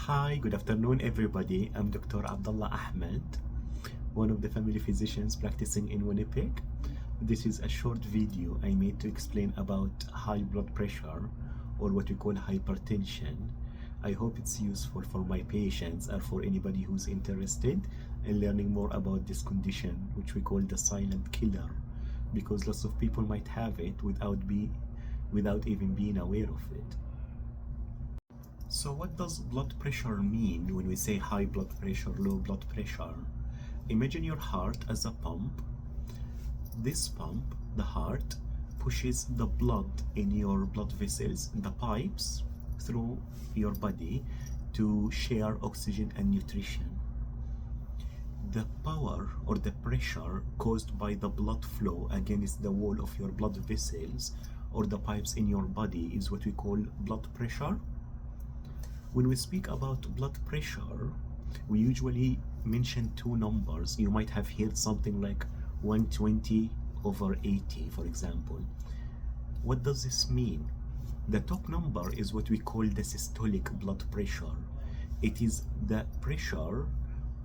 Hi, good afternoon, everybody. I'm Dr. Abdalla Ahmed, one of the family physicians practicing in Winnipeg. This is a short video I made to explain about high blood pressure, or what we call hypertension. I hope it's useful for my patients or for anybody who's interested in learning more about this condition, which we call the silent killer, because lots of people might have it without even being aware of it. So what does blood pressure mean when we say high blood pressure, low blood pressure? Imagine your heart as a pump. This pump, the heart, pushes the blood in your blood vessels, the pipes, through your body to share oxygen and nutrition. The power or the pressure caused by the blood flow against the wall of your blood vessels or the pipes in your body is what we call blood pressure. When we speak about blood pressure, we usually mention two numbers. You might have heard something like 120/80, for example. What does this mean? The top number is what we call the systolic blood pressure. It is the pressure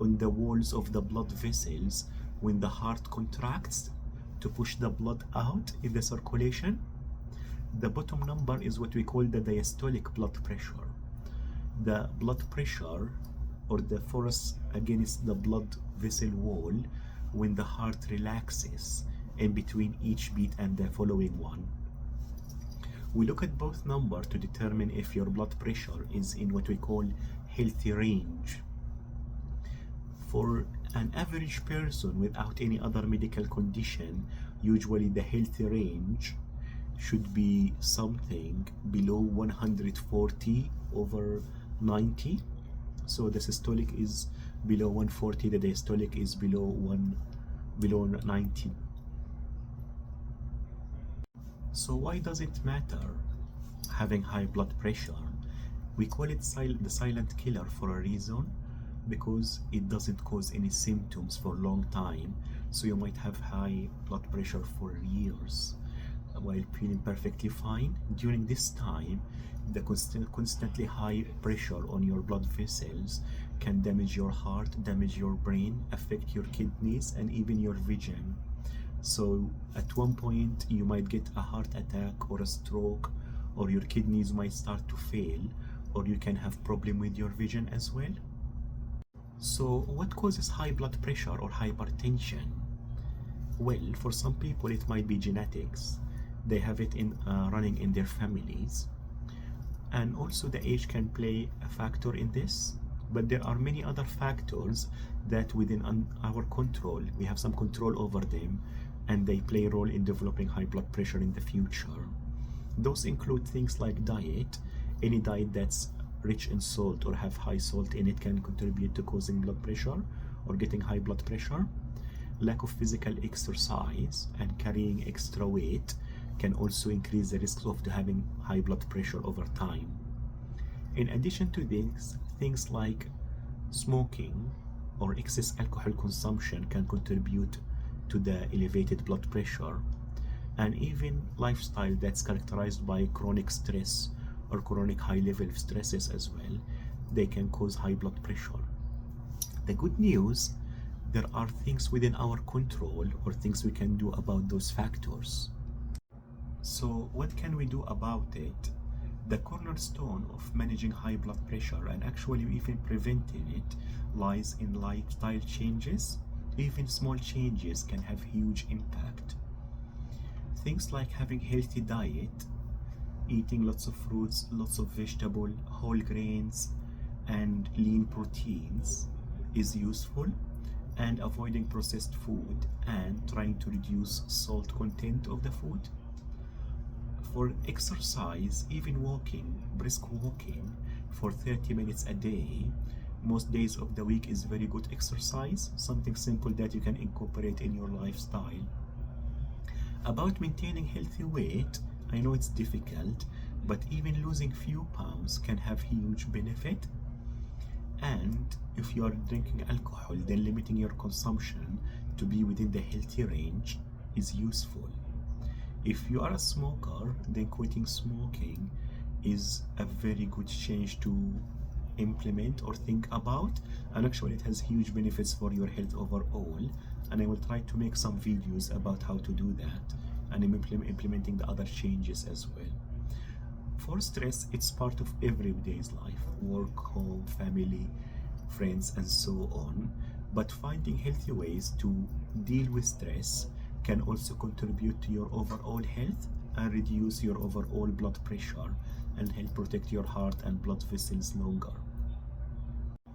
on the walls of the blood vessels when the heart contracts to push the blood out in the circulation. The bottom number is what we call the diastolic blood pressure. The blood pressure or the force against the blood vessel wall when the heart relaxes in between each beat and the following one. We look at both numbers to determine if your blood pressure is in what we call healthy range. For an average person without any other medical condition, usually the healthy range should be something below 140/90. So the systolic is below 140, the diastolic is below 90. So why does it matter having high blood pressure? We call it the silent killer for a reason, because it doesn't cause any symptoms for a long time. So you might have high blood pressure for years while feeling perfectly fine. During this time, the constantly high pressure on your blood vessels can damage your heart, damage your brain, affect your kidneys, and even your vision. So at one point you might get a heart attack or a stroke, or your kidneys might start to fail, or you can have problem with your vision as well. So what causes high blood pressure or hypertension? Well, for some people it might be genetics. They have it running in their families, and also the age can play a factor in this, but there are many other factors that within our control. We have some control over them, and they play a role in developing high blood pressure in the future. Those include things like diet. Any diet that's rich in salt or have high salt in it can contribute to causing blood pressure or getting high blood pressure. Lack of physical exercise and carrying extra weight can also increase the risk of having high blood pressure over time. In addition to this, things like smoking or excess alcohol consumption can contribute to the elevated blood pressure, and even lifestyle that's characterized by chronic stress or chronic high level of stresses as well, they can cause high blood pressure. The good news, there are things within our control or things we can do about those factors. So what can we do about it? The cornerstone of managing high blood pressure and actually even preventing it lies in lifestyle changes. Even small changes can have huge impact. Things like having healthy diet, eating lots of fruits, lots of vegetable, whole grains, and lean proteins is useful, and avoiding processed food and trying to reduce salt content of the food. For exercise, even walking, brisk walking for 30 minutes a day, most days of the week is very good exercise, something simple that you can incorporate in your lifestyle. About maintaining healthy weight, I know it's difficult, but even losing few pounds can have huge benefit. And if you are drinking alcohol, then limiting your consumption to be within the healthy range is useful. If you are a smoker, then quitting smoking is a very good change to implement or think about, and actually it has huge benefits for your health overall, and I will try to make some videos about how to do that, and I'm implementing the other changes as well. For stress, it's part of everyday's life: work, home, family, friends, and so on. But finding healthy ways to deal with stress can also contribute to your overall health and reduce your overall blood pressure and help protect your heart and blood vessels longer.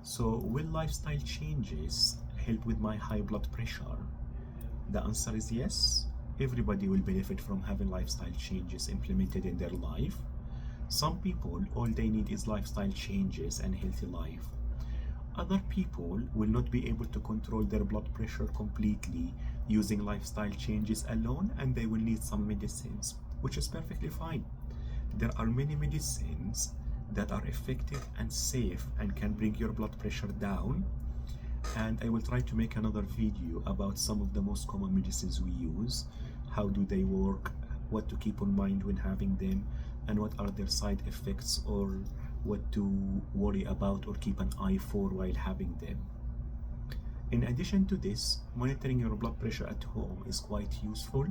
So, will lifestyle changes help with my high blood pressure? The answer is yes. Everybody will benefit from having lifestyle changes implemented in their life. Some people, all they need is lifestyle changes and healthy life. Other people will not be able to control their blood pressure completely using lifestyle changes alone, and they will need some medicines, which is perfectly fine. There are many medicines that are effective and safe and can bring your blood pressure down, and I will try to make another video about some of the most common medicines we use, how do they work, what to keep in mind when having them, and what are their side effects, or what to worry about or keep an eye for while having them. In addition to this, monitoring your blood pressure at home is quite useful.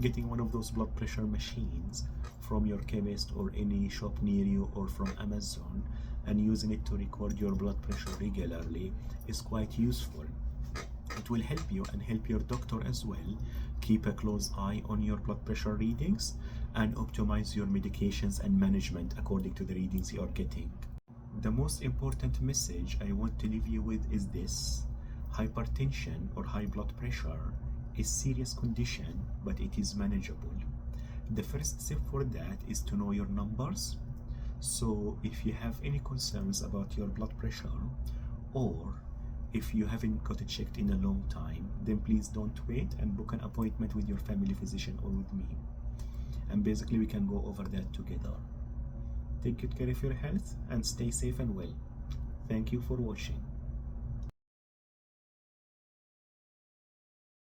Getting one of those blood pressure machines from your chemist or any shop near you or from Amazon and using it to record your blood pressure regularly is quite useful. It will help you and help your doctor as well keep a close eye on your blood pressure readings and optimize your medications and management according to the readings you are getting. The most important message I want to leave you with is this: hypertension or high blood pressure is a serious condition, but it is manageable. The first step for that is to know your numbers. So if you have any concerns about your blood pressure, or if you haven't got it checked in a long time, then please don't wait and book an appointment with your family physician or with me. And basically we can go over that together. Take good care of your health and stay safe and well. Thank you for watching.